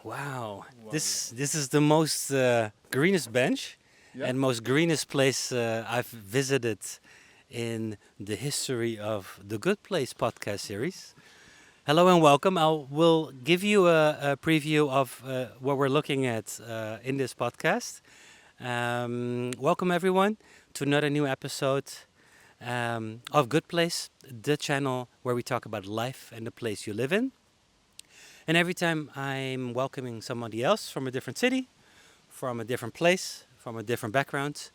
Wow. Wow. This is the most greenest bench Yeah. and most greenest place I've visited in the history of the Good Place podcast series. Hello and welcome. I will give you a preview of what we're looking at in this podcast. Welcome everyone to another new episode of Good Place, the channel where we talk about life and the place you live in. And every time I'm welcoming somebody else from a different city, from a different place, from a different background.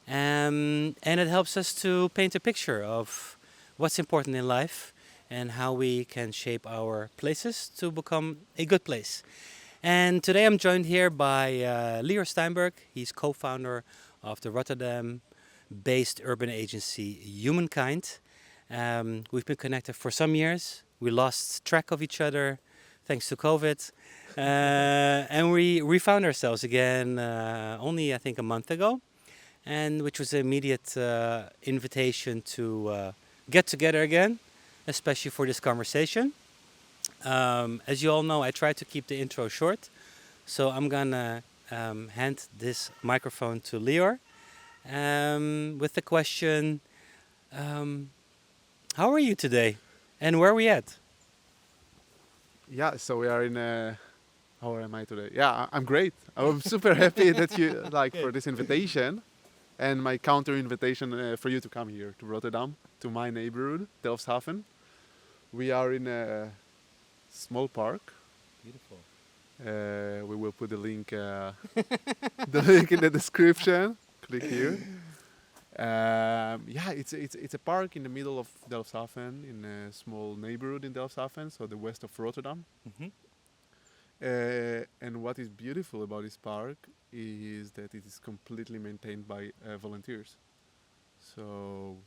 And it helps us to paint a picture of what's important in life and how we can shape our places to become a good place. And today I'm joined here by Lior Steinberg. He's co-founder of the Rotterdam based urban agency Humankind. We've been connected for some years. We lost track of each other thanks to COVID. And we found ourselves again only, I think, a month ago, and which was an immediate invitation to get together again, especially for this conversation. As you all know, I try to keep the intro short, so I'm gonna hand this microphone to Lior with the question, how are you today, and where are we at? Yeah. So we are in. How am I today? Yeah, I'm great. I'm super happy that you for this invitation, and my counter invitation for you to come here to Rotterdam, to my neighborhood, Delfshaven. We are in a small park. Beautiful. We will put the link, the link in the description. Click here. Yeah, it's a park in the middle of Delfshaven, in a small neighborhood in Delfshaven, so the west of Rotterdam. Mm-hmm. And what is beautiful about this park is that it is completely maintained by volunteers. So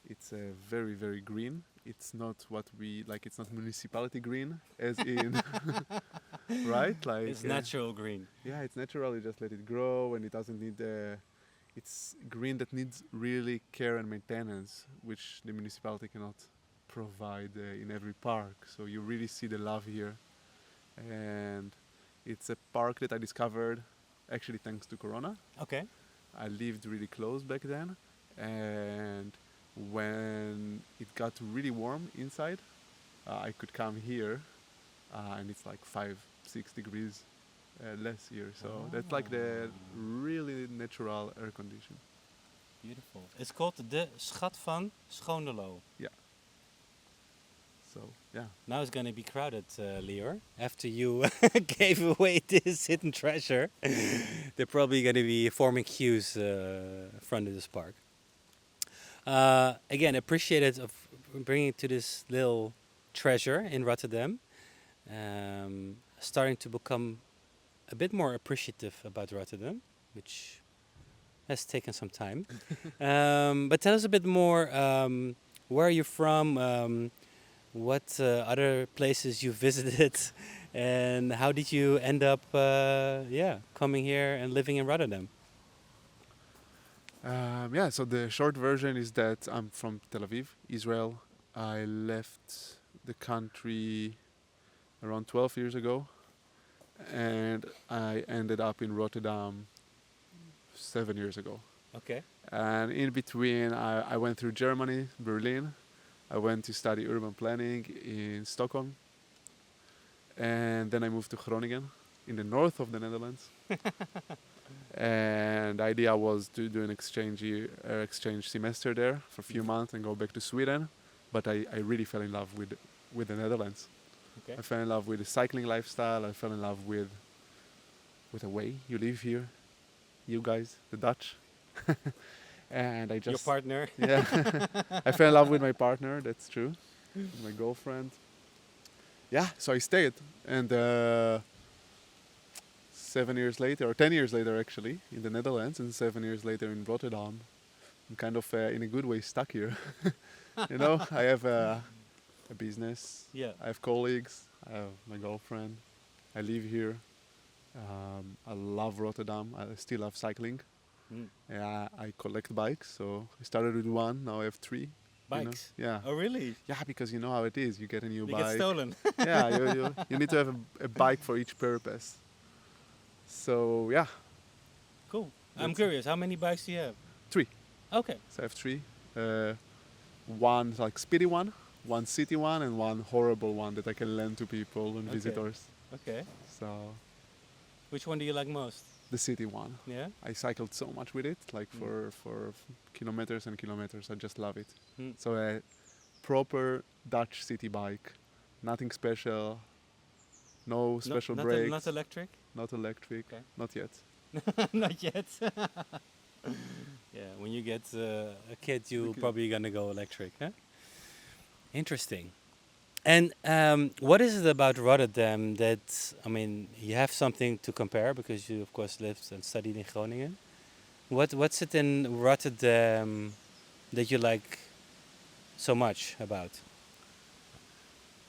it's very, very green. It's not what we like. It's not municipality green, as in right. Like It's natural green. yeah, it's natural. You just let it grow, and it doesn't need. It's green that needs really care and maintenance, which the municipality cannot provide in every park. So you really see the love here, and it's a park that I discovered actually thanks to Corona. Okay. I lived really close back then, and when it got really warm inside, I could come here, and it's like 5-6 degrees less here. So that's like the really natural air condition. Beautiful. It's called De Schat van Schoonderlo. So yeah, Now it's going to be crowded, Lior. After you gave away this hidden treasure, they're probably going to be forming queues in front of this park. Again, appreciated of bringing to this little treasure in Rotterdam. Starting to become a bit more appreciative about Rotterdam, which has taken some time. But tell us a bit more. Where are you from? What other places you visited, and how did you end up, coming here and living in Rotterdam? yeah. So the short version is that I'm from Tel Aviv, Israel. I left the country around 12 years ago, and I ended up in Rotterdam 7 years ago. Okay. And in between, I went through Germany, Berlin. I went to study urban planning in Stockholm. And then I moved to Groningen, in the north of the Netherlands. And the idea was to do an exchange semester there for a few months and go back to Sweden. But I really fell in love with the Netherlands. Okay. I fell in love with the cycling lifestyle. I fell in love with the way you live here. You guys, the Dutch. And I just... Your partner. Yeah. I fell in love with my partner, that's true. My girlfriend. Yeah, so I stayed. And 7 years later, or 10 years later actually, in the Netherlands, and 7 years later in Rotterdam, I'm kind of, in a good way, stuck here. You know, I have a business. Yeah. I have colleagues. I have my girlfriend. I live here. I love Rotterdam. I still love cycling. Mm. I collect bikes, so I started with one, now I have 3. Bikes. Yeah. Oh, really? Yeah, because you know how it is. You get a new They get bike. stolen. Yeah, you need to have a bike for each purpose. So yeah, Cool. I'm that's curious. How many bikes do you have? 3. Okay. So I have 3. One like speedy one city one, and one horrible one that I can lend to people and Okay. visitors. Okay. So Which one do you like most? the city one. Yeah. I cycled so much with it, like Mm. for kilometers and kilometers. I just love it. Mm. So a proper Dutch city bike, nothing special, no special brakes, Not electric. not electric, Okay. not yet. Not yet. Yeah. When you get a kid, you're kid. probably gonna go electric. Huh? Interesting. And what is it about Rotterdam that, I mean, you have something to compare because you, of course, lived and studied in Groningen. What's it in Rotterdam that you like so much about?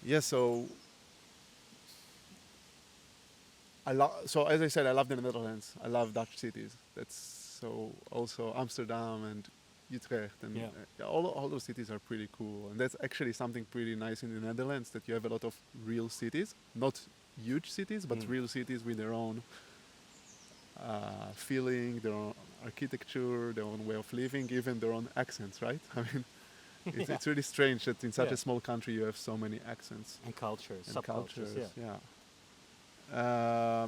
Yeah, so so as I said, I love the Netherlands. I love Dutch cities. That's so also Amsterdam and Utrecht and Yeah. yeah, all those cities are pretty cool. And that's actually something pretty nice in the Netherlands, that you have a lot of real cities, not huge cities, but Mm. real cities with their own feeling, their own architecture, their own way of living, even their own accents, right? I mean, it's really strange that in such Yeah. a small country you have so many accents And cultures, and subcultures. cultures. Yeah. Yeah.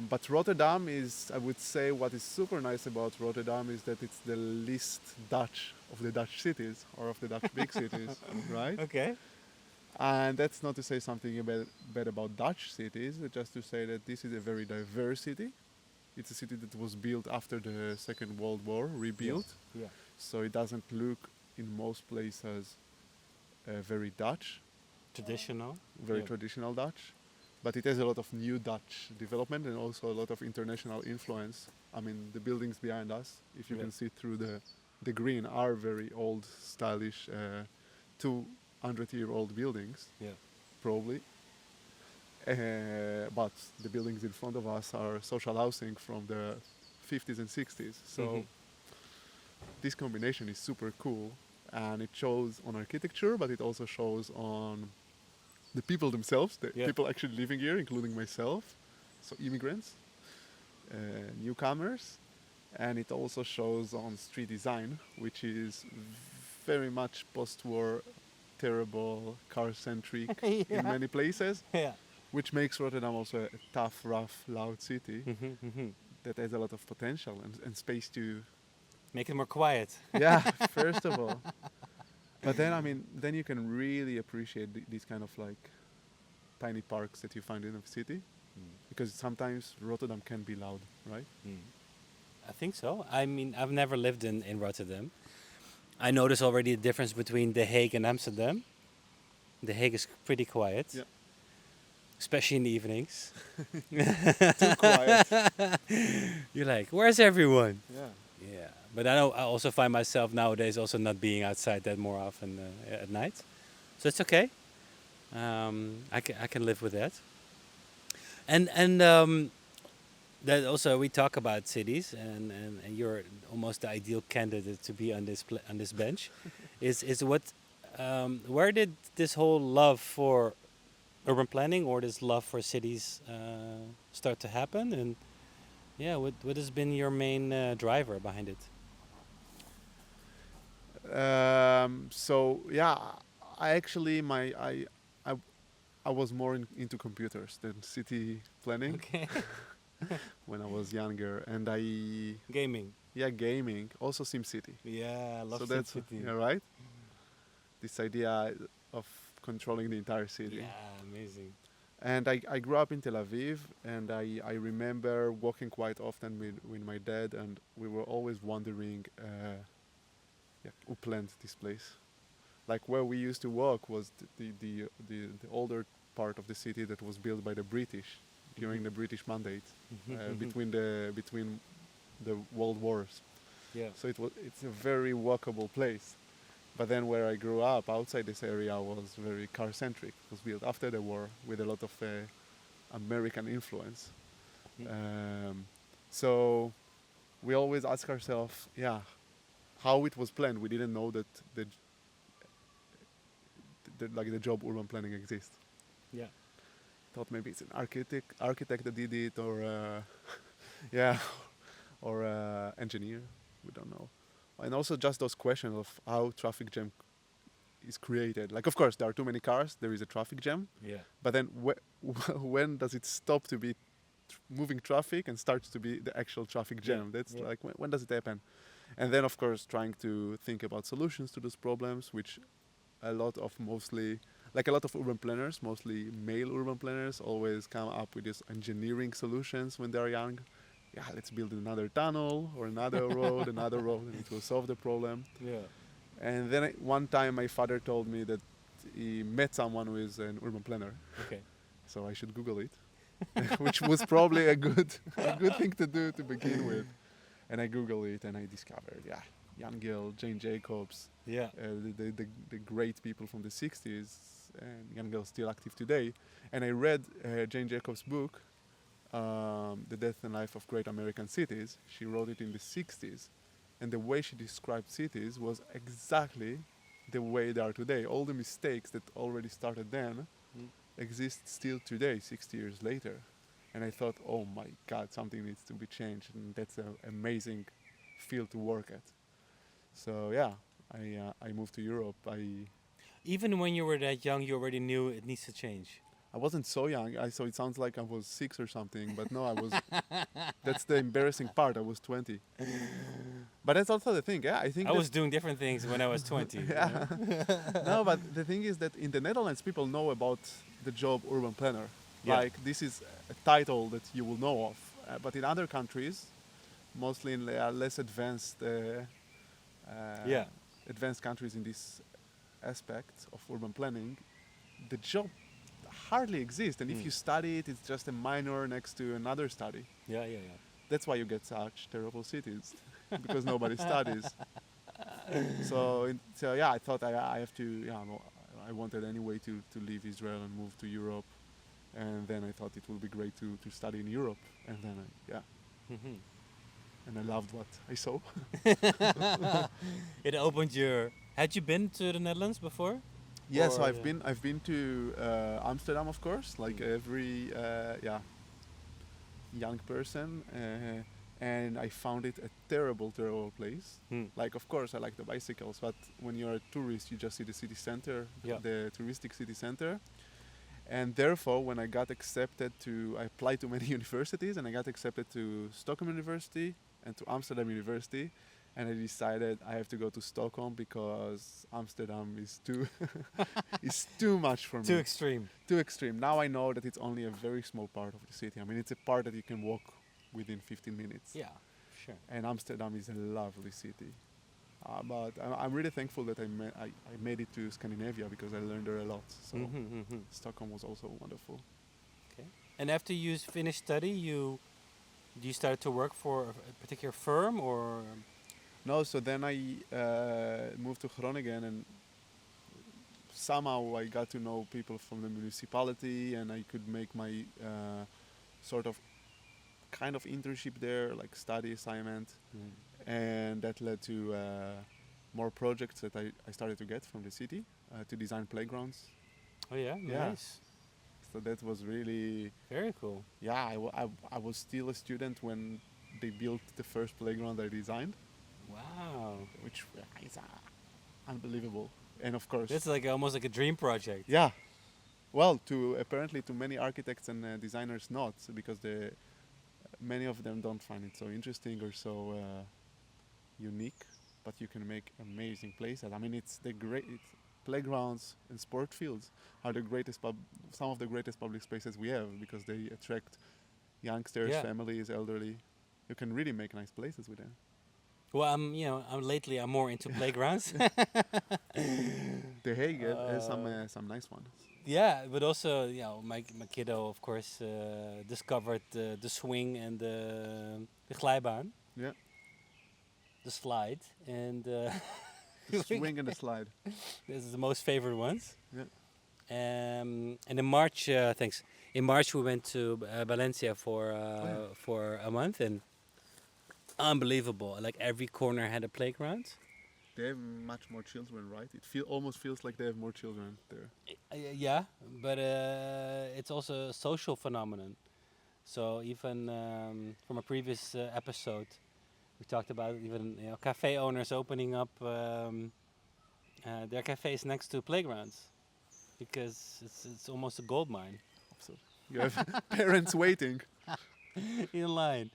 But Rotterdam is, I would say, what is super nice about Rotterdam is that it's the least Dutch of the Dutch cities, or of the Dutch big cities, right? Okay. And that's not to say something bad about Dutch cities, just to say that this is a very diverse city. It's a city that was built after the Second World War, rebuilt, Yeah. so it doesn't look in most places very Dutch, Traditional. very Yeah. traditional Dutch, but it has a lot of new Dutch development and also a lot of international influence. I mean, the buildings behind us, if you Yeah. can see through the green, are very old, stylish, 200-year-old buildings, Yeah. probably. But the buildings in front of us are social housing from the 50s and 60s. So Mhm. this combination is super cool, and it shows on architecture, but it also shows on the people themselves, the Yeah. people actually living here, including myself, so immigrants, newcomers, and it also shows on street design, which is very much post-war, terrible, car-centric in Yeah. many places, Yeah. which makes Rotterdam also a tough, rough, loud city Mhm. that has a lot of potential and space to, Make it more quiet. yeah, first of all. But then, I mean, then you can really appreciate these kind of like tiny parks that you find in a city, because sometimes Rotterdam can be loud, right? I think so. I mean, I've never lived in Rotterdam. I notice already the difference between The Hague and Amsterdam. The Hague is pretty quiet, Yeah. especially in the evenings. Too quiet. You're like, where's everyone? Yeah. Yeah, but I know I also find myself nowadays also not being outside that more often at night, so it's okay. I can live with that. And that also we talk about cities, and you're almost the ideal candidate to be on on this bench. Is what where did this whole love for urban planning or this love for cities start to happen? And yeah, what has been your main driver behind it? So yeah, I actually I, I was more into computers than city planning Okay. when I was younger, and Gaming. yeah, gaming, also SimCity. Yeah, I love So that's SimCity. yeah, right. This idea of controlling the entire city. Yeah, amazing. And I grew up in Tel Aviv, and I remember walking quite often with my dad, and we were always wondering, yeah, who planned this place? Like where we used to walk was the older part of the city that was built by the British during the British Mandate between the world wars. Yeah. So it's a very walkable place. But then where I grew up, outside this area, was very car-centric. It was built after the war with a lot of American influence. So we always ask ourselves, yeah, how it was planned. We didn't know that like the job urban planning exists. Yeah. Thought maybe it's an architect that did it, or yeah, or engineer. We don't know. And also just those questions of how traffic jam is created. Like, of course, there are too many cars. There is a traffic jam. Yeah. But then when does it stop to be moving traffic and starts to be the actual traffic jam? That's like when does it happen? And then, of course, trying to think about solutions to those problems, which a lot of urban planners, mostly male urban planners, always come up with these engineering solutions when they're young. Yeah, let's build another tunnel or another road, and it will solve the problem. Yeah. And then one time my father told me that he met someone who is an urban planner, Okay. so I should Google it, which was probably a good thing to do to begin with. And I Googled it and I discovered, Jan Gill, Jane Jacobs, Yeah. the great people from the 60s, and Jan Gill is still active today. And I read Jane Jacobs' book, The Death and Life of Great American Cities. She wrote it in the 60s. And the way she described cities was exactly the way they are today. All the mistakes that already started then exist still today, 60 years later. And I thought, oh my God, something needs to be changed. And that's an amazing field to work at. So yeah, I moved to Europe. Even when you were that young, you already knew it needs to change. I wasn't so young, so it sounds like I was 6 or something, but no, I was. That's the embarrassing part. I was 20. But that's also the thing. Yeah, I think I was doing different things when I was 20. Yeah. No, but the thing is that in the Netherlands, people know about the job urban planner. Yeah. Like, this is a title that you will know of. But in other countries, mostly in less advanced advanced countries in this aspect of urban planning, the job hardly exists. And if you study it, it's just a minor next to another study. Yeah. That's why you get such terrible cities, because nobody studies. So yeah, I thought I have to. Yeah, I wanted anyway to leave Israel and move to Europe, and then I thought it would be great to study in Europe, and then and I loved what I saw. It opened your. Had you been to the Netherlands before? Yeah, so I've been to Amsterdam, of course, like every young person, and I found it a terrible place. Like, of course, I like the bicycles, but when you're a tourist, you just see the city center, the touristic city center. And therefore, when I got accepted I applied to many universities, and I got accepted to Stockholm University and to Amsterdam University. And I decided I have to go to Stockholm because Amsterdam is too much for me. Too extreme. Too extreme. Now I know that it's only a very small part of the city. I mean, it's a part that you can walk within 15 minutes. Yeah, sure. And Amsterdam is a lovely city. But I'm really thankful that I made it to Scandinavia because I learned there a lot. So Stockholm was also wonderful. Okay. And after you finished study, you started to work for a particular firm, or? No, so then I moved to Groningen, and somehow I got to know people from the municipality, and I could make my sort of kind of internship there, like study assignment, and that led to more projects that I started to get from the city to design playgrounds. Oh yeah, nice. So that was really very cool. Yeah, I was still a student when they built the first playground I designed. Wow. Which is unbelievable. And of course, it's like almost like a dream project. Yeah. Well, apparently to many architects and designers not, because many of them don't find it so interesting or so unique. But you can make amazing places. I mean, playgrounds and sport fields are some of the greatest public spaces we have, because they attract youngsters, families, elderly. You can really make nice places with them. Well, I'm more into playgrounds. The Hague has some nice ones. Yeah, but also, my kiddo, of course, discovered the swing and the glijbaan. Yeah. The slide and the swing and the slide. This is the most favorite ones. Yeah. And in March, thanks. In March, we went to Valencia for a month, and unbelievable. Like every corner had a playground. they have much more children, right? It almost feels like they have more children there. Yeah, but it's also a social phenomenon. So even from a previous episode, we talked about even cafe owners opening up their cafes next to playgrounds because it's almost a gold mine So you have parents waiting. in line,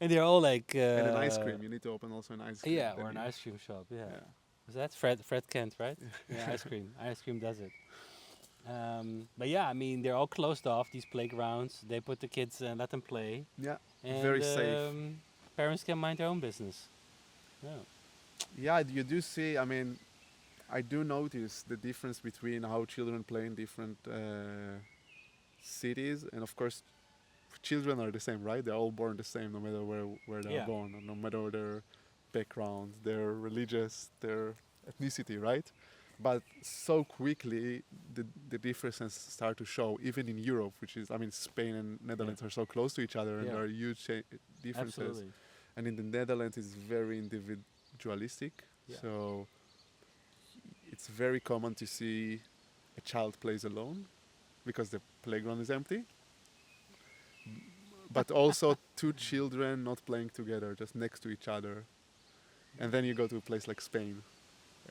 and they're all like And an ice cream. You need to open also an ice cream. yeah, Then or an you- ice cream shop. Yeah, yeah. was that Fred Kent, right? Yeah, ice cream does it. But yeah, I mean they're all closed off these playgrounds. They put the kids and let them play, Yeah. and Very safe. parents can mind their own business. Yeah. Yeah, you do see. I mean, I do notice the difference between how children play in different cities, and of course, children are the same, right? They're all born the same, no matter where they're Yeah. born, or no matter their background, their religious, their ethnicity, right? But so quickly, the differences start to show, even in Europe, which is, I mean, Spain and Netherlands are so close to each other, and Yeah. there are huge differences. Absolutely. And in the Netherlands, it's very individualistic. Yeah. So it's very common to see a child plays alone because the playground is empty, but also two children not playing together, just next to each other. And then you go to a place like Spain,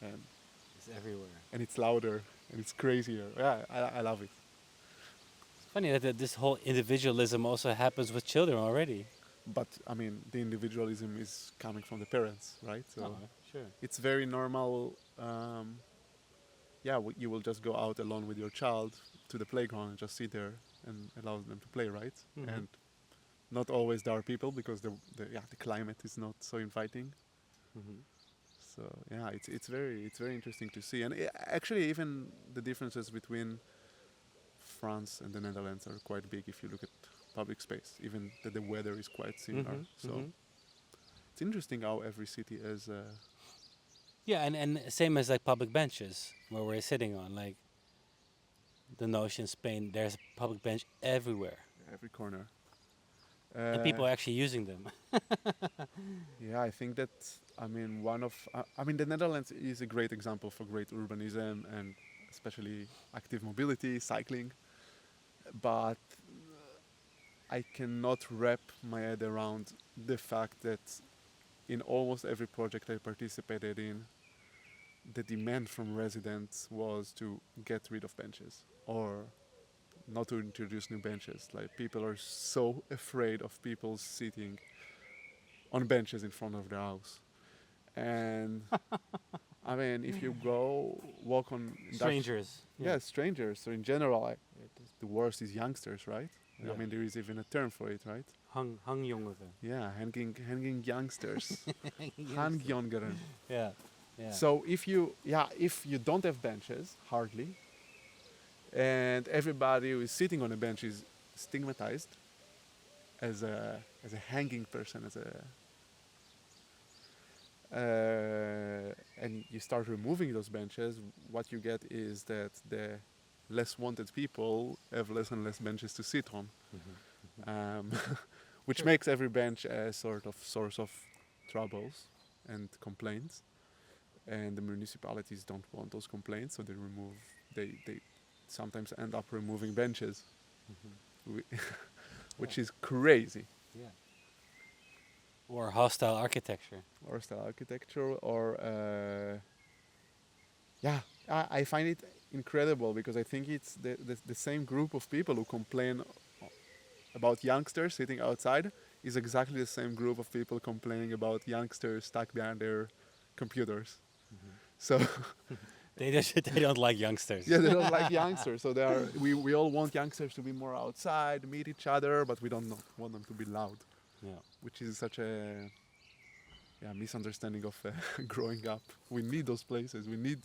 and It's everywhere. it's louder and it's crazier. Yeah, I love it. It's funny that this whole individualism also happens with children already. But I mean, the individualism is coming from the parents, right? So Oh, sure. it's very normal. Yeah, you will just go out alone with your child to the playground and just sit there and allow them to play, right? Mhm. And not always there are people because the climate is not so inviting. Hmm. So yeah, it's very interesting to see, and actually even the differences between France and the Netherlands are quite big if you look at public space. Even that the weather is quite similar. So it's interesting how every city has Yeah, and same as like public benches where we're sitting on. Like the notion in Spain, there's a public bench everywhere, every corner. and people are actually using them. Yeah, I think that I mean I mean the Netherlands is a great example for great urbanism and especially active mobility, cycling. But I cannot wrap my head around the fact that in almost every project I participated in, the demand from residents was to get rid of benches or not to introduce new benches. Like people are so afraid of people sitting on benches in front of their house. And I mean, if you go walk on Strangers. yeah, strangers. So in general, the worst is youngsters, right? Yeah. I mean, there is even a term for it, right? Hang jongeren. Yeah, hanging youngsters, Youngsters. hangjongeren. Yeah. Yeah. So if you don't have benches, hardly, and everybody who is sitting on a bench is stigmatized as a hanging person, and you start removing those benches, what you get is that the less wanted people have less and less benches to sit on, which Sure. makes every bench a sort of source of troubles and complaints. And the municipalities don't want those complaints, so they sometimes end up removing benches, which is crazy. Yeah. Or hostile architecture. Or style architecture, or I find it incredible because I think it's the same group of people who complain about youngsters sitting outside is exactly the same group of people complaining about youngsters stuck behind their computers. So They don't like youngsters. yeah, they don't like youngsters. So we all want youngsters to be more outside, meet each other, but we don't want them to be loud, Yeah. which is such a misunderstanding of growing up. We need those places. We need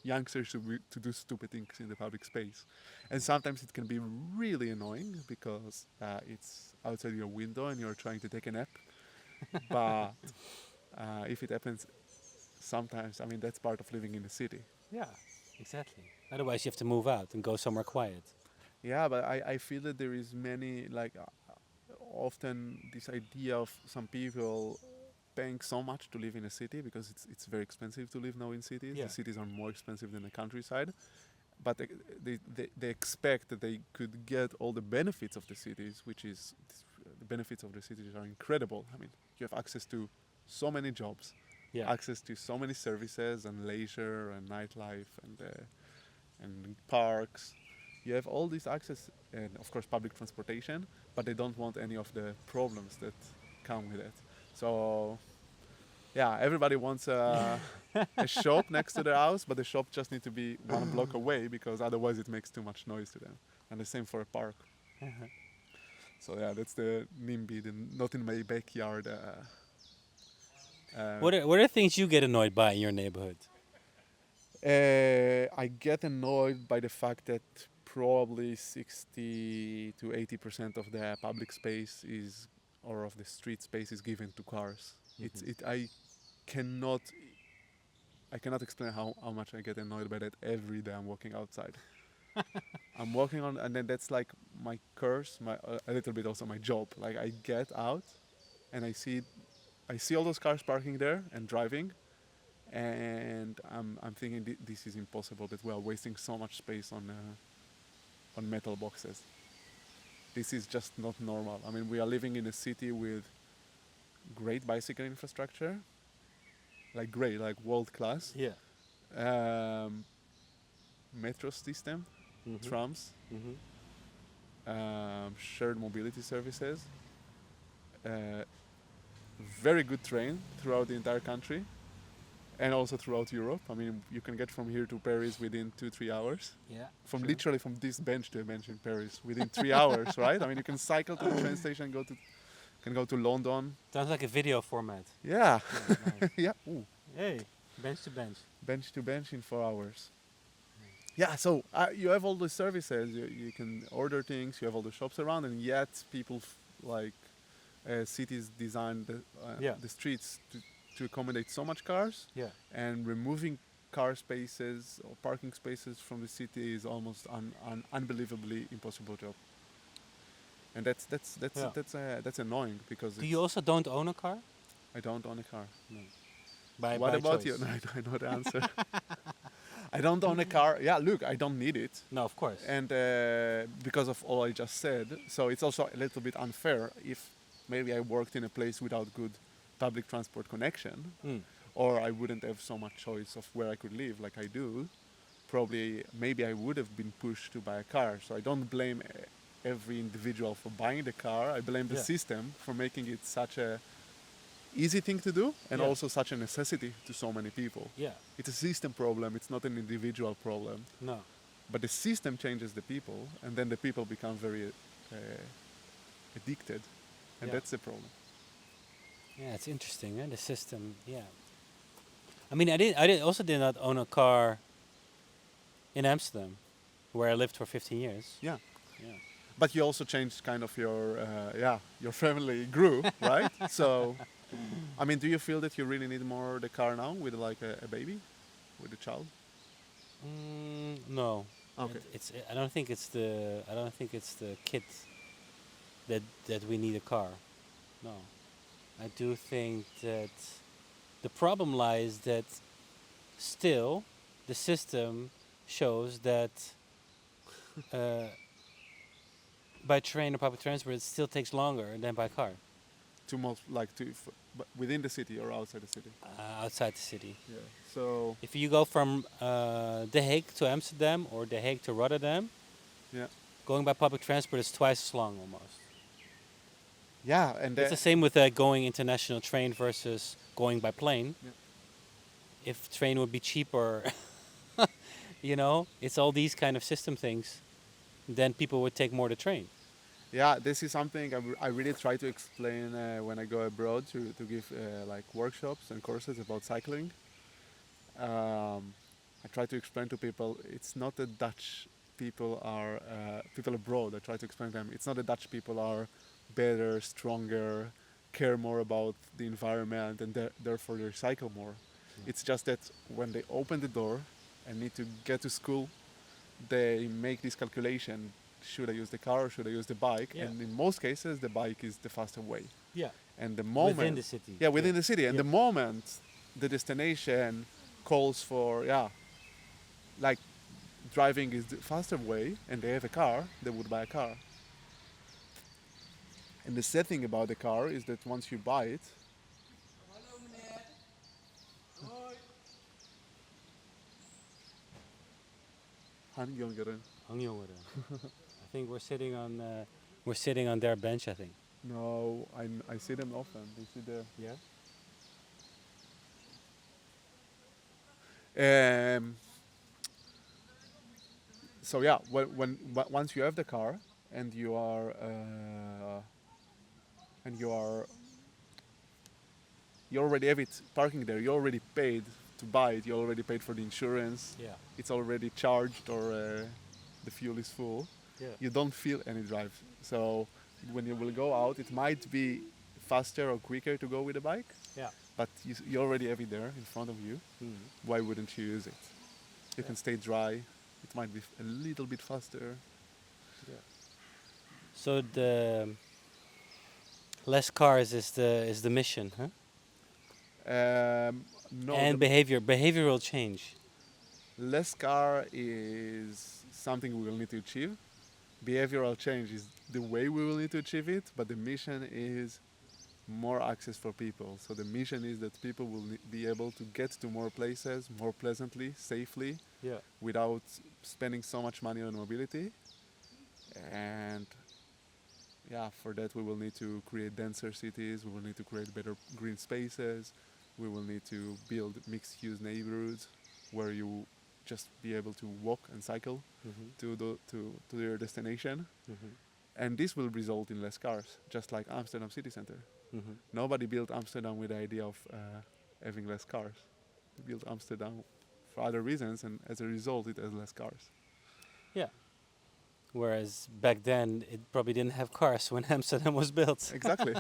youngsters to do stupid things in the public space. And sometimes it can be really annoying because it's outside your window and you're trying to take a nap. But if it happens sometimes, I mean, that's part of living in the city. Yeah. Exactly. Otherwise, you have to move out and go somewhere quiet. Yeah, but I feel that there is many, like, often this idea of some people paying so much to live in a city because it's very expensive to live now in cities. Yeah. The cities are more expensive than the countryside, but they expect that they could get all the benefits of the cities, which is the benefits of the cities are incredible. I mean, you have access to so many jobs, Yeah. access to so many services and leisure and nightlife and parks. You have all this access and of course public transportation, but they don't want any of the problems that come with it. So yeah, everybody wants a shop next to their house, but the shop just need to be 1 block away because otherwise it makes too much noise to them. And the same for a park. So yeah, that's the NIMBY, the not in my backyard. What are things you get annoyed by in your neighborhood? I get annoyed by the fact that probably 60 to 80% of the public space is, or of the street space is given to cars. It's it. Cannot I cannot explain how much I get annoyed by that every day I'm walking outside. I'm walking on, and then that's like my curse, my a little bit also my job. Like I get out, and I see all those cars parking there and driving, and I'm thinking this is impossible. That we are wasting so much space on metal boxes. This is just not normal. I mean, we are living in a city with great bicycle infrastructure, like great, like world class. Yeah. Um, metro system, trams, shared mobility services, uh, very good train throughout the entire country, and also throughout Europe. I mean, you can get from here to Paris within 2-3 hours. Yeah. From true. literally from this bench to a bench in Paris within 3 hours, right? I mean, you can cycle to the train station, can go to London. Sounds like a video format. Yeah, Yeah, nice. yeah. Ooh. Hey, bench to bench. Bench to bench in 4 hours. Yeah, so you have all the services. You can order things. You have all the shops around, and yet people cities design Yeah. the streets to accommodate so much cars, Yeah. and removing car spaces or parking spaces from the city is almost unbelievably impossible job. And Yeah. that's annoying because Do you also don't own a car? I don't own a car. No. By What by about choice. you? No, I know the answer. I don't own a car. Yeah, look, I don't need it. No, of course. And because of all I just said, so it's also a little bit unfair if maybe I worked in a place without good public transport connection, Mm. or I wouldn't have so much choice of where I could live like I do. Probably, maybe I would have been pushed to buy a car. So I don't blame every individual for buying the car. I blame the Yeah. system for making it such a easy thing to do and Yeah. also such a necessity to so many people. Yeah. It's a system problem. It's not an individual problem. No. But the system changes the people, and then the people become very addicted, and Yeah. that's the problem. Yeah, it's interesting, the system. Yeah. I mean, also did not own a car in Amsterdam, where I lived for 15 years. Yeah. Yeah. But you also changed kind of your family grew, right? So, I mean, do you feel that you really need more the car now with like a baby, with a child? No. Okay. I don't think it's the kid that we need a car. No. I do think that the problem lies that still the system shows that by train or public transport it still takes longer than by car But within the city or outside the city? outside the city. Yeah. So If you go from The Hague to Amsterdam or The Hague to Rotterdam, yeah, going by public transport is twice as long almost. yeah, and It's the same with going international train versus going by plane. Yeah. If train would be cheaper, it's all these kind of system things, then people would take more the train. yeah, this is something I really try to explain when I go abroad to give like workshops and courses about cycling. I try to explain to people it's not that Dutch people are people abroad. I try to explain to them it's not that Dutch people are better, stronger, care more about the environment, and therefore they cycle more. It's just that when they open the door and need to get to school, they make this calculation: should I use the car or should I use the bike? Yeah. And in most cases, the bike is the faster way. Yeah. And the Within moment, the city. yeah, within the city, and Yeah. the moment the destination calls for, like driving is the faster way, and they have a car, they would buy a car. And the sad thing about the car is that once you buy it, Hangjongeren. Hangjongeren. I think we're sitting on their bench. I think. No, I see them often. They see Yeah. the. So yeah, once you have the car and you are you already have it parking there. You already paid to buy it. You already paid for the insurance. Yeah. It's already charged or the fuel is full. Yeah. You don't feel any drive. So when you will go out, it might be faster or quicker to go with a bike, Yeah. but you already have it there in front of you. Mhm. Why wouldn't you use it? You Yeah. can stay dry. It might be a little bit faster. Yeah. So the less cars is the mission, huh? No, And behavioral change. less car is something we will need to achieve. Behavioral change is the way we will need to achieve it, but the mission is more access for people. So the mission is that people will be able to get to more places more pleasantly, safely, Yeah. without spending so much money on mobility. And yeah, for that we will need to create denser cities, we will need to create better green spaces, we will need to build mixed-use neighborhoods where you just be able to walk and cycle Mhm. to your destination. Mhm. And this will result in less cars, just like Amsterdam city center. Mhm. Nobody built Amsterdam with the idea of having less cars. They built Amsterdam for other reasons, and as a result, it has less cars. Yeah. Whereas back then, it probably didn't have cars when Amsterdam was built. Exactly.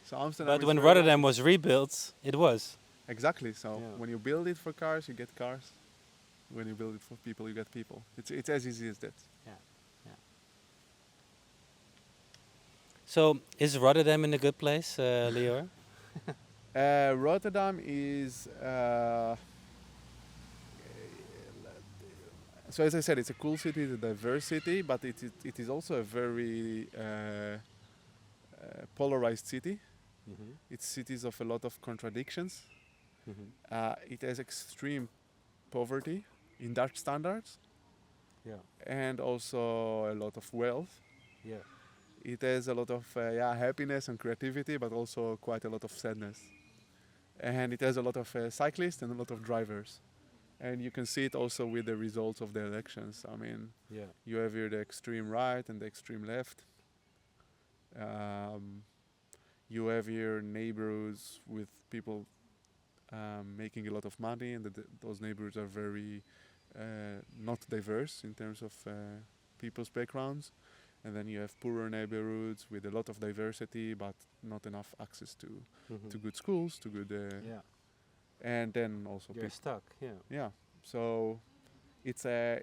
So Amsterdam But is when very Rotterdam old. was rebuilt, it was. Exactly. So Yeah. when you build it for cars, you get cars. When you build it for people, you get people. It's as easy as that. Yeah. Yeah. So is Rotterdam in a good place, Lior? Rotterdam is. So as I said, it's a cool city, it's a diverse city, but it is also a very polarized city. Mm-hmm. It's cities of a lot of contradictions. Mm-hmm. It has extreme poverty in Dutch standards, Yeah. and also a lot of wealth. Yeah. It has a lot of happiness and creativity, but also quite a lot of sadness. And it has a lot of cyclists and a lot of drivers. And you can see it also with the results of the elections. I mean, Yeah. you have here the extreme right and the extreme left. Um, you have here neighborhoods with people making a lot of money, and those neighborhoods are very not diverse in terms of people's backgrounds. And then you have poorer neighborhoods with a lot of diversity, but not enough access Mm-hmm. to good schools, to good, Yeah. and then also You're stuck. Yeah. yeah. So it's a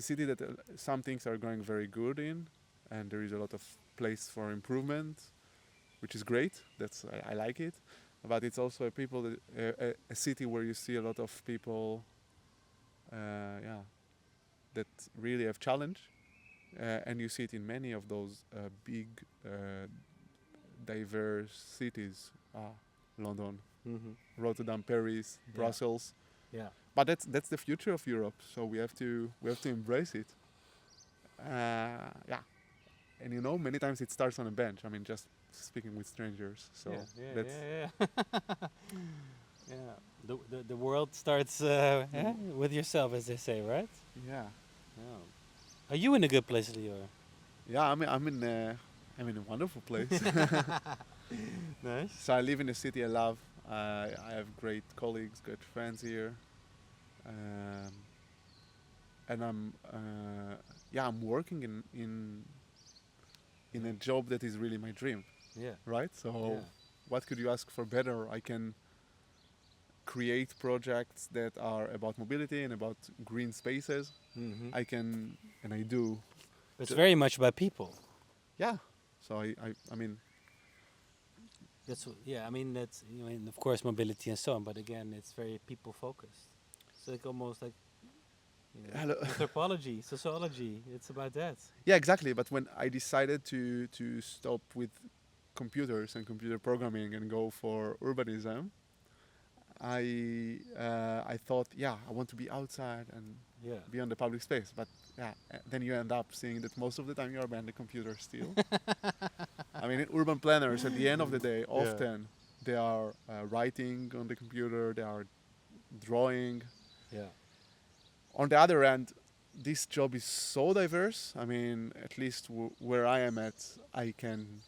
city that some things are going very good in, and there is a lot of place for improvement, which is great. I like it, but it's also a city where you see a lot of people, that really have challenge, and you see it in many of those big, diverse cities, London, Mm-hmm. Rotterdam, Paris, Yeah. Brussels. Yeah. But that's the future of Europe. So we have to embrace it. Yeah, and many times it starts on a bench. I mean, just speaking with strangers. So Yeah. Yeah. that's Yeah. Yeah. Yeah. The world starts with yourself, as they say, right? yeah, Yeah. Are you in a good place, Lior? yeah. I'm in a wonderful place. Nice. So I live in a city I love. I have great colleagues, great friends here, um, and I'm working in a job that is really my dream, Yeah. right? So Yeah. what could you ask for better? I can create projects that are about mobility and about green spaces. Mm-hmm. I can, and I do. It's Ju- very much about people. Yeah. So I mean, Yeah. I mean, that's and of course mobility and so on. But again, it's very people focused. It's like almost like Hello. anthropology, sociology. It's about that. Yeah, exactly. But when I decided to stop with computers and computer programming and go for urbanism, I thought, yeah, I want to be outside and Yeah. be on the public space. But yeah, then you end up seeing that most of the time you are behind the computer still. I mean, urban planners at the end of the day, Yeah. often they are writing on the computer, they are drawing. Yeah. On the other hand, this job is so diverse. I mean, at least where I am at, I can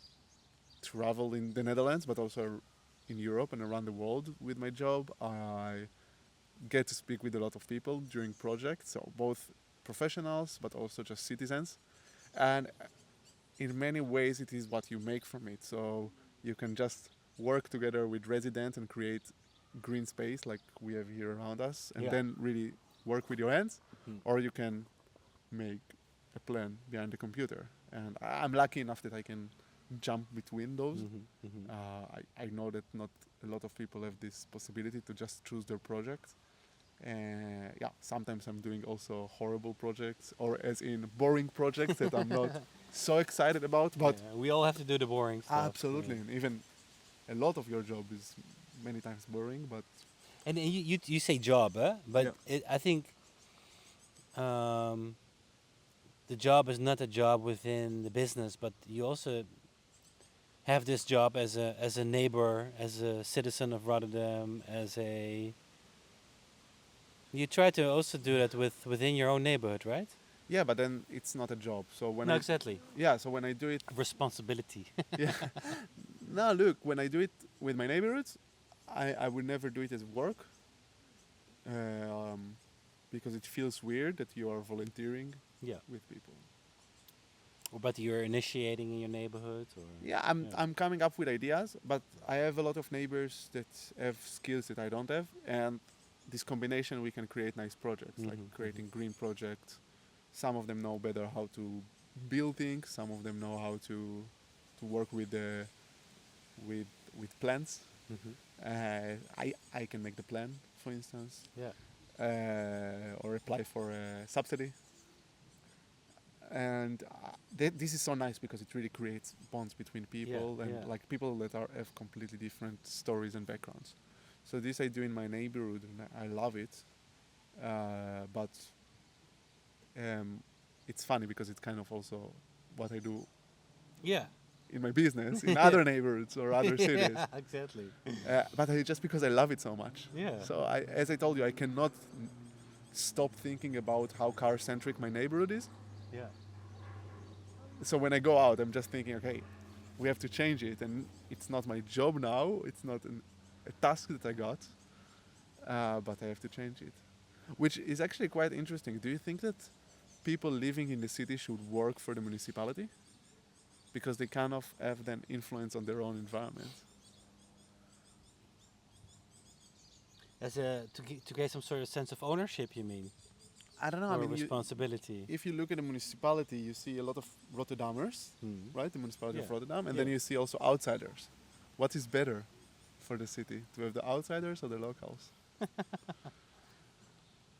travel in the Netherlands, but also in Europe and around the world with my job. I get to speak with a lot of people during projects, so both professionals but also just citizens. And in many ways, it is what you make from it. So you can just work together with residents and create green space like we have here around us, and Yeah. then really work with your hands, Mm. or you can make a plan behind the computer. And I'm lucky enough that I can jump between those. I know that not a lot of people have this possibility to just choose their project. Yeah, sometimes I'm doing also horrible projects, or as in boring projects that I'm not so excited about. But Yeah, we all have to do the boring stuff. absolutely, and even a lot of your job is many times boring. But And you say job, huh? But yeah, I think um, the job is not a job within the business, but you also have this job as a neighbor, as a citizen of Rotterdam, as a. You try to also do that within your own neighborhood, right? yeah, but then it's not a job. So when No, exactly. yeah, so when I do it, Responsibility. yeah. Now look, when I do it with my neighborhoods, I would never do it as work, um, because it feels weird that you are volunteering Yeah. with people. But you're initiating in your neighborhood, or Yeah, I'm yeah. I'm coming up with ideas, but I have a lot of neighbors that have skills that I don't have, and this combination we can create nice projects, like creating green projects. Some of them know better how to build things. Some of them know how to work with the with plants. I can make the plan, for instance, Yeah. or apply for a subsidy. And this is so nice because it really creates bonds between Yeah. people, and Yeah. like people that are have completely different stories and backgrounds. So this I do in my neighborhood, and I love it. But it's funny because it's kind of also what I do Yeah. in my business in other neighborhoods or other cities. Yeah. Exactly. But just because I love it so much. Yeah. So as I told you, I cannot stop thinking about how car-centric my neighborhood is. Yeah. So when I go out, I'm just thinking, okay, we have to change it, and it's not my job now. It's not a task that I got, but I have to change it, which is actually quite interesting. Do you think that people living in the city should work for the municipality because they kind of have then influence on their own environment? As a to get some sort of sense of ownership, you mean, I don't know. I or mean, responsibility? if you look at the municipality, you see a lot of Rotterdammers, Hmm. right? The municipality of Yeah. Rotterdam, and Yeah. then you see also outsiders. What is better for the city, to have the outsiders or the locals?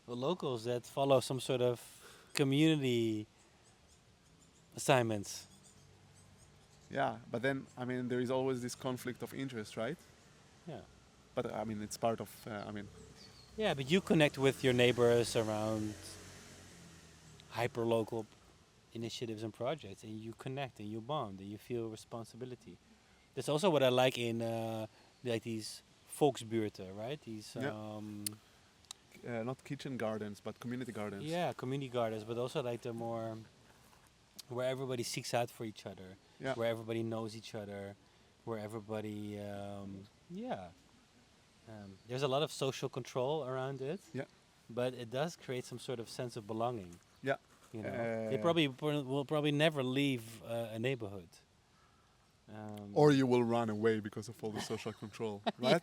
The locals that follow some sort of community assignments. Yeah, but then I mean there is always this conflict of interest, right? Yeah. But I mean it's part of. I mean, Yeah, but you connect with your neighbors around hyper local initiatives and projects, and you connect and you bond and you feel responsibility. That's also what I like in like these volksbuurten, right? These yeah, not kitchen gardens, but community gardens. yeah, community gardens, but also like the more where everybody seeks out for each other, Yeah, where everybody knows each other, where everybody yeah. There's a lot of social control around it, yeah, but it does create some sort of sense of belonging. yeah. You know, they probably will probably never leave a neighborhood. Or you will run away because of all the social control, right?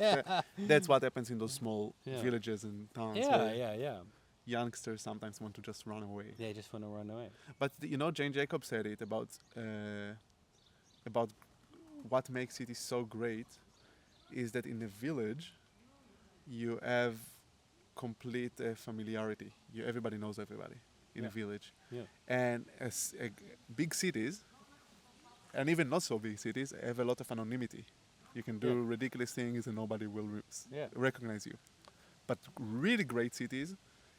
That's what happens in those small Yeah. villages and towns Yeah, where yeah. youngsters sometimes want to just run away. They just want to run away. But you know, Jane Jacobs said it about what makes cities so great is that in a village, you have complete familiarity. Everybody knows everybody in a village. Yeah. And big cities, and even not so big cities, have a lot of anonymity. You can do Yeah. ridiculous things and nobody will Yeah. recognize you. But really great cities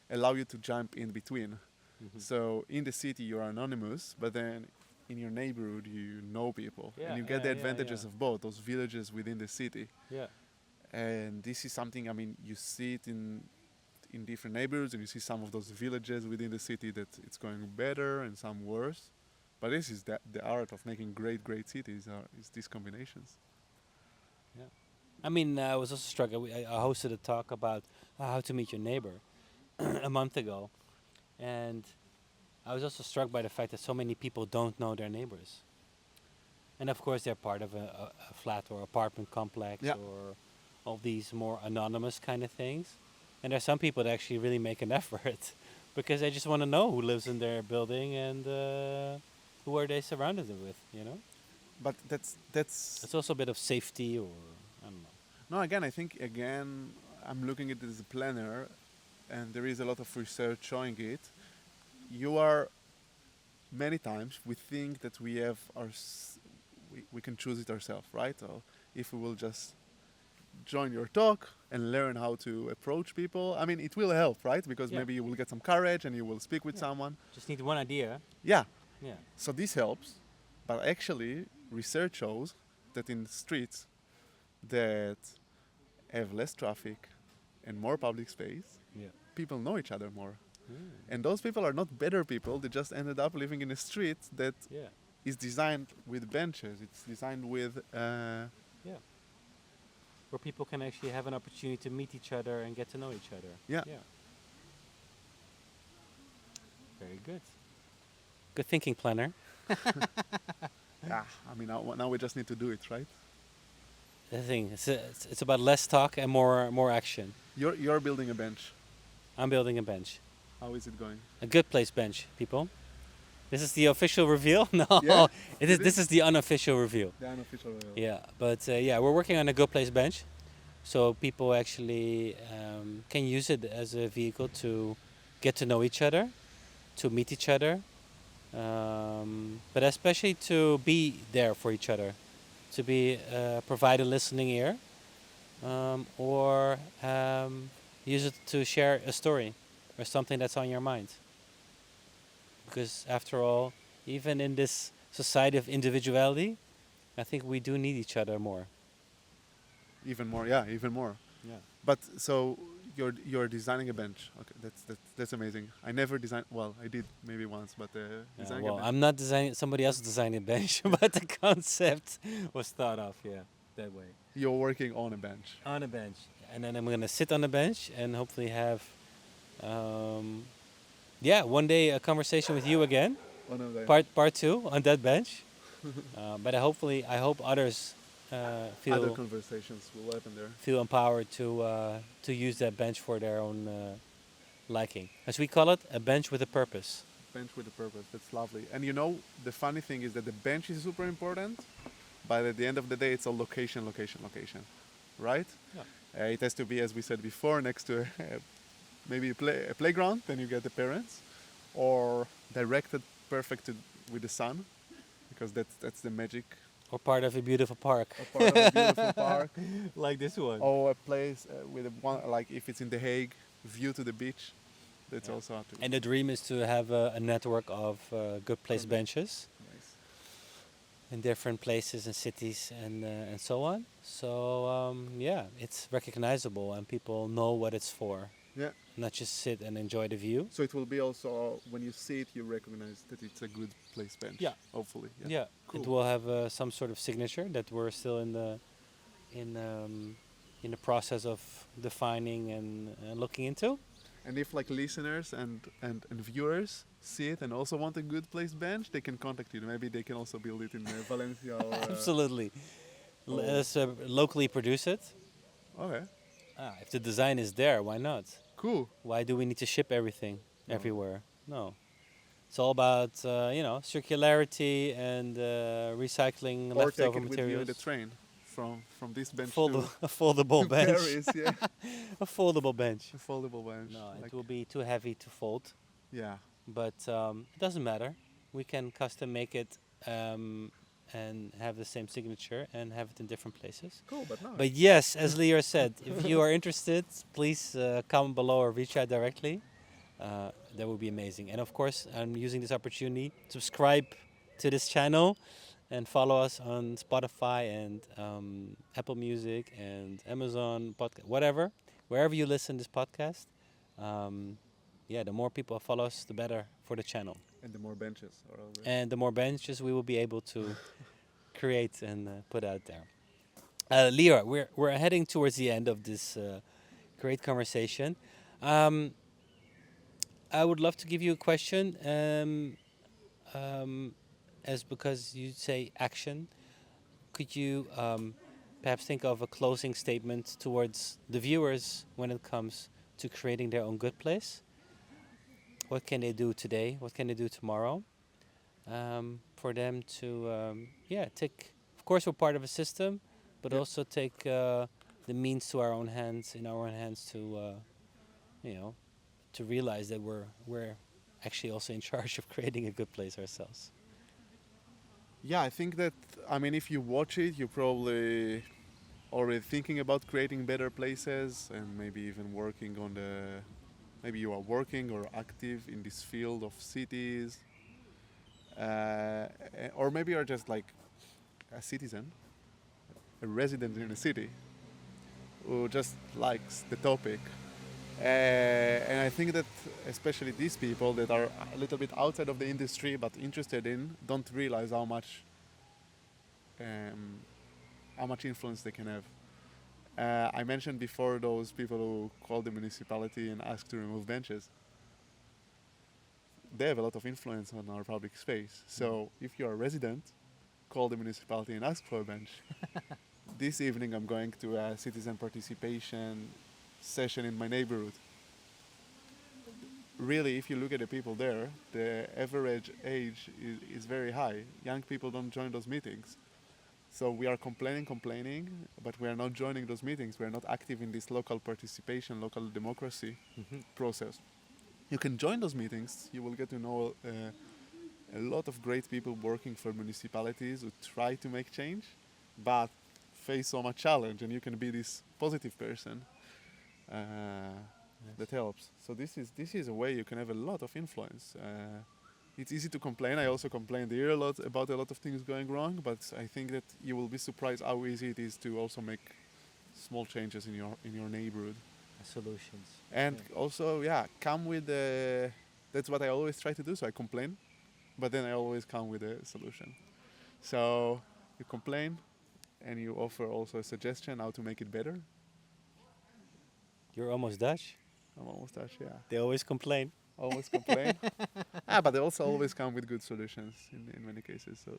allow you to jump in between. Mhm. So in the city you're anonymous, but then in your neighborhood you know people, Yeah, and you get yeah, the yeah, advantages yeah. of both those villages within the city. Yeah. And this is something, I mean, you see it in different neighborhoods, and you see some of those villages within the city that it's going better and some worse. But this is the art of making great cities is these combinations. Yeah. I mean, I was also struck. I hosted a talk about how to meet your neighbor a month ago, and I was also struck by the fact that so many people don't know their neighbors. And of course, they're part of a flat or apartment complex Yeah. or all these more anonymous kind of things. And there's some people that actually really make an effort because they just want to know who lives in their building and who are they surrounded with, you know? But that's It's also a bit of safety or, I don't know. no, again, I think again I'm looking at it as a planner, and there is a lot of research showing it. You are many times we think that we have we can choose it ourselves, right? Or if we will just join your talk and learn how to approach people, I mean, it will help, right? Because Yeah. maybe you will get some courage and you will speak with Yeah. someone. Just need one idea. Yeah. Yeah. So this helps, but actually, research shows that in streets that have less traffic and more public space, Yeah. people know each other more. Mm. And those people are not better people, they just ended up living in a street that Yeah. is designed with benches, it's designed with. Yeah. Where people can actually have an opportunity to meet each other and get to know each other. Yeah. Yeah. Very good. Good thinking, planner. I mean, now we just need to do it, right? The thing it's about less talk and more action. You're building a bench. I'm building a bench, How is it going? a good place bench, people. This is the official reveal. No, Yeah, it is. it This is. is the unofficial reveal. The unofficial. Yeah, but yeah, we're working on a good place bench, so people actually can use it as a vehicle to get to know each other, to meet each other, but especially to be there for each other, to be provide a listening ear, or use it to share a story or something that's on your mind. Because after all, even in this society of individuality, I think we do need each other more. Even more, yeah, even more. Yeah. But so you're designing a bench. Okay, that's amazing. I never designed. Well, I did maybe once, but designing Well, a bench. I'm not designing. Somebody else designed a bench, but the concept was thought of. Yeah, that way. You're working on a bench. On a bench, and then I'm gonna sit on the bench and hopefully have, yeah, one day a conversation with you again, On a bench. part two on that bench. But I hope others Other feel conversations will happen there. feel empowered to use that bench for their own liking, as we call it, a bench with a purpose. Bench with a purpose. That's lovely. And you know, the funny thing is that the bench is super important, but at the end of the day, it's a location, right? Yeah. It has to be, as we said before, next to maybe a playground. Then you get the parents, or directed perfect with the sun, because that's the magic. Or part of a beautiful park, A part of a beautiful park, like this one. or a place with like if it's in The Hague, view to the beach. That's Yeah. also up to. And the dream is to have a network of good place benches Nice. in different places and cities and so on. So yeah, it's recognizable and people know what it's for. Yeah. Not just sit and enjoy the view. So it will be also when you see it, you recognize that it's a good place bench. Yeah. Hopefully. Yeah, Cool. it will have some sort of signature that we're still in the process of defining and looking into. And if like listeners and viewers see it and also want a good place bench, they can contact you. Maybe they can also build it in Valencia or. Absolutely. oh. Let us locally produce it. Okay. If the design is there, why not? Cool. Why do we need to ship everything No. everywhere? No. It's all about circularity and recycling Or take leftover it with you in materials. the train. from this bench A foldable to bench. Paris. Yeah, A foldable bench. a foldable bench. No, Like, it will be too heavy to fold. yeah, But it doesn't matter. We can custom make it and have the same signature and have it in different places. cool, but no. But yes, as Lior said, if you are interested, please comment below or reach out directly. That would be amazing. And of course, I'm using this opportunity to subscribe to this channel and follow us on Spotify and Apple Music and Amazon podcast, whatever, wherever you listen to this podcast. Yeah, the more people follow us, the better for the channel. And the more benches are over. And the more benches we will be able to create and put out there. Lior, we're heading towards the end of this great conversation. I would love to give you a question, as because you say action. Could you perhaps think of a closing statement towards the viewers when it comes to creating their own good place? What can they do today? What can they do tomorrow? For them to, take. Of course, we're part of a system, but Yep. also take the means to our own hands, in our own hands, to, to realize that we're actually also in charge of creating a good place ourselves. Yeah, I think that, I mean, if you watch it, you're probably already thinking about creating better places and maybe even working on maybe you are working or active in this field of cities. Or maybe you're just like a citizen, a resident in a city who just likes the topic. And I think that especially these people that are a little bit outside of the industry but interested in don't realize how much influence they can have. I mentioned before those people who call the municipality and ask to remove benches. They have a lot of influence on our public space. So if you're a resident, call the municipality and ask for a bench. This evening I'm going to a citizen participation session in my neighborhood. Really, if you look at the people there, the average age is very high. Young people don't join those meetings. So we are complaining, but we are not joining those meetings. We are not active in this local participation, local democracy process. You can join those meetings. You will get to know a lot of great people working for municipalities who try to make change, but face so much challenge, and you can be this positive person that helps. So this is a way you can have a lot of influence. It's easy to complain. I also complained here a lot about a lot of things going wrong, but I think that you will be surprised how easy it is to also make small changes in your neighborhood. Solutions. And also, come with that's what I always try to do. So I complain, but then I always come with a solution. So you complain, and you offer also a suggestion how to make it better. You're almost Dutch. I'm almost Dutch, yeah. They always complain. Always complain. But they also always come with good solutions in many cases. So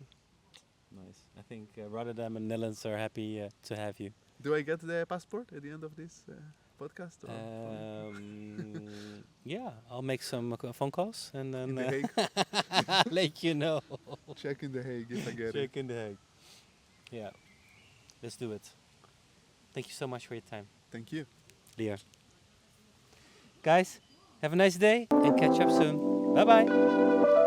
Nice. I think Rotterdam and Netherlands are happy to have you. do I get the passport at the end of this podcast? Or Yeah, I'll make some phone calls and then in The Hague? I'll let you know. Check in The Hague if I get it. Check in the Hague. Yeah, let's do it. Thank you so much for your time, Thank you. Lior. Guys, have a nice day and catch up soon. Bye bye.